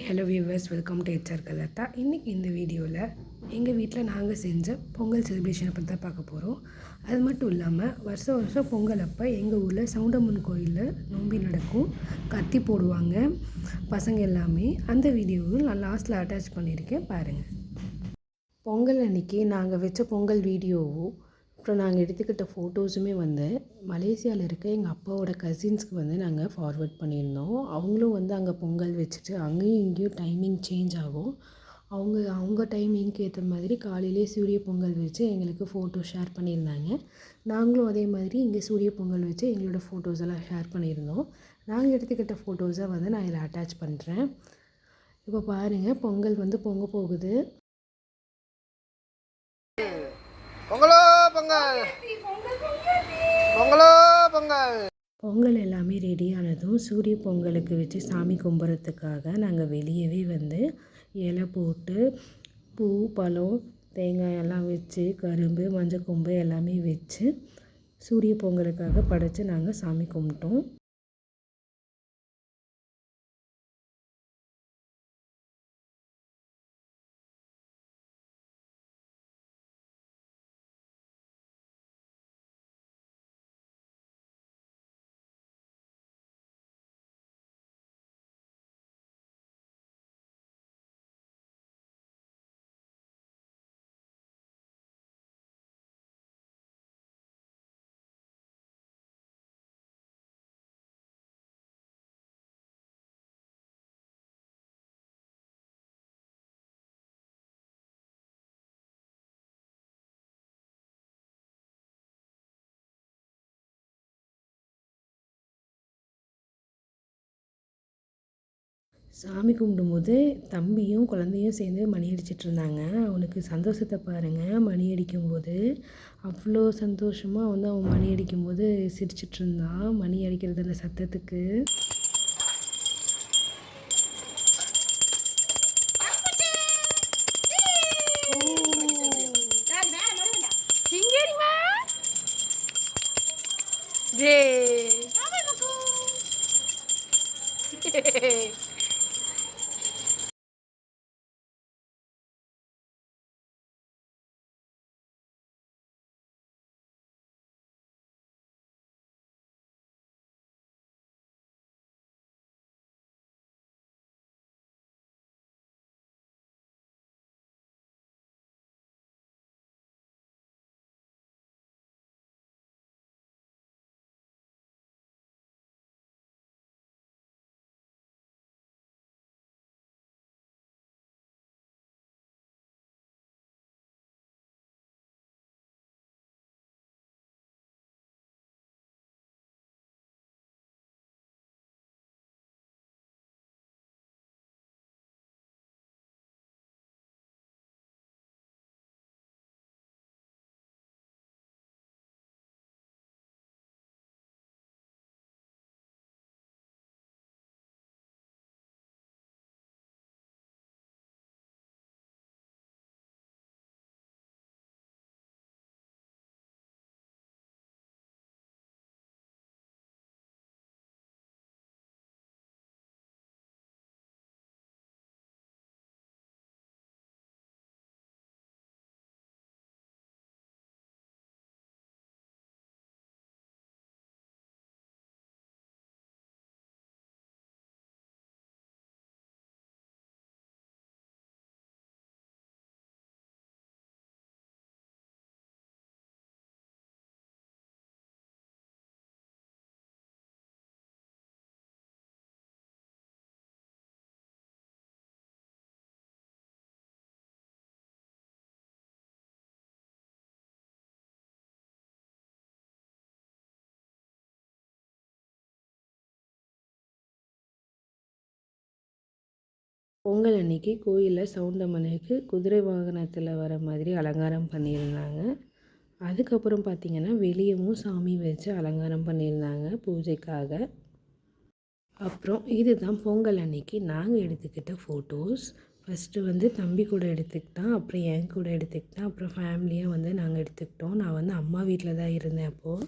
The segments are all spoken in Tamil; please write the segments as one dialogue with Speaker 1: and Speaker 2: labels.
Speaker 1: Hello viewers, welcome to HR கலர்த்தா. இன்றைக்கி இந்த வீடியோவில் எங்கள் வீட்டில் நாங்கள் செஞ்ச பொங்கல் செலிப்ரேஷனை பற்றி தான் பார்க்க போகிறோம். அது மட்டும் இல்லாமல் வருஷம் வருஷம் பொங்கல் அப்போ எங்கள் ஊரில் சவுண்டம்மன் கோயிலில் நோம்பி நடக்கும், கத்தி போடுவாங்க பசங்க எல்லாமே. அந்த வீடியோவும் நான் லாஸ்ட்டில் அட்டாச் பண்ணியிருக்கேன், பாருங்கள். பொங்கல் அன்றைக்கி நாங்கள் வச்ச பொங்கல் வீடியோவும் அப்புறம் நாங்கள் எடுத்துக்கிட்ட ஃபோட்டோஸுமே மலேசியாவில் இருக்க எங்கள் அப்பாவோட கசின்ஸ்க்கு நாங்கள் ஃபார்வர்ட் பண்ணியிருந்தோம். அவங்களும் அங்கே பொங்கல் வச்சுட்டு அங்கேயும் இங்கேயும் டைமிங் சேஞ்ச் ஆகும். அவங்க டைமிங்க்கு ஏற்ற மாதிரி காலையிலே சூரிய பொங்கல் வச்சு எங்களுக்கு ஃபோட்டோ ஷேர் பண்ணியிருந்தாங்க. நாங்களும் அதே மாதிரி இங்கே சூரிய பொங்கல் வச்சு எங்களோட ஃபோட்டோஸ் எல்லாம் ஷேர் பண்ணியிருந்தோம். நாங்கள் எடுத்துக்கிட்ட ஃபோட்டோஸை நான் இதில் அட்டாச் பண்ணுறேன். இப்போ பாருங்கள், பொங்கல் பொங்க போகுது.
Speaker 2: பொங்கலோ பொங்கல், பொங்கலோ பொங்கல்.
Speaker 1: பொங்கல் எல்லாமே ரெடியானதும் சூரிய பொங்கலுக்கு வச்சு சாமி கும்பிட்றதுக்காக நாங்கள் வெளியவே இலை போட்டு பூ, பழம், தேங்காய் எல்லாம் வச்சு கரும்பு, மஞ்சள் கொம்பு எல்லாமே வச்சு சூரிய பொங்கலுக்காக படைச்சு நாங்கள் சாமி கும்பிட்டோம். சாமி கும்பிடும்போது தம்பியும் குழந்தையும் சேர்ந்து மணி அடிச்சிட்ருந்தாங்க. அவனுக்கு சந்தோஷத்தை பாருங்கள். மணி அடிக்கும்போது அவ்வளோ சந்தோஷமாக அவன் மணி அடிக்கும்போது சிரிச்சிட்ருந்தான். மணி அடிக்கிறது அந்த சத்தத்துக்கு. பொங்கல் அன்னைக்கு கோயிலில் சவுண்டம்மனுக்கு குதிரை வாகனத்தில் வர மாதிரி அலங்காரம் பண்ணியிருந்தாங்க. அதுக்கப்புறம் பார்த்திங்கன்னா வெளியவும் சாமி வச்சு அலங்காரம் பண்ணியிருந்தாங்க பூஜைக்காக. அப்புறம் இதுதான் பொங்கல் அன்னைக்கு நாங்கள் எடுத்துக்கிட்ட ஃபோட்டோஸ். ஃபஸ்ட்டு தம்பி கூட எடுத்துக்கிட்டான், அப்புறம் என் கூட எடுத்துக்கிட்டேன், அப்புறம் ஃபேமிலியாக நாங்கள் எடுத்துக்கிட்டோம். நான் அம்மா வீட்டில் தான் இருந்தேன் அப்போது.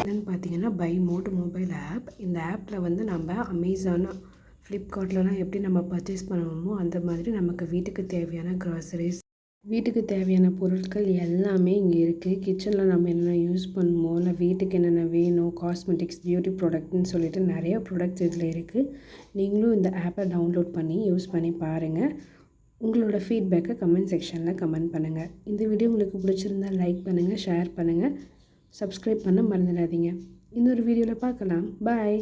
Speaker 1: என்னென்னு பார்த்தீங்கன்னா பை மோட் மொபைல் ஆப். இந்த ஆப்பில் வந்து நம்ம அமேசான், ஃப்ளிப்கார்ட்லலாம் எப்படி நம்ம பர்ச்சேஸ் பண்ணுவோமோ அந்த மாதிரி நமக்கு வீட்டுக்கு தேவையான க்ராசரிஸ், வீட்டுக்கு தேவையான பொருட்கள் எல்லாமே இங்கே இருக்குது. கிச்சனில் நம்ம என்னென்ன யூஸ் பண்ணுமோ, இல்லை வீட்டுக்கு என்னென்ன வேணும், காஸ்மெட்டிக்ஸ், பியூட்டி ப்ராடக்ட்னு சொல்லிட்டு நிறைய ப்ராடக்ட்ஸ் இதில் இருக்குது. நீங்களும் இந்த ஆப்பை டவுன்லோட் பண்ணி யூஸ் பண்ணி பாருங்கள். உங்களோட ஃபீட்பேக்கை கமெண்ட் செக்ஷனில் கமெண்ட் பண்ணுங்கள். இந்த வீடியோ உங்களுக்கு பிடிச்சிருந்தால் லைக் பண்ணுங்கள், ஷேர் பண்ணுங்கள், சப்ஸ்கிரைப் பண்ண மறந்துடாதீங்க. இன்னொரு வீடியோவில் பார்க்கலாம். பாய்.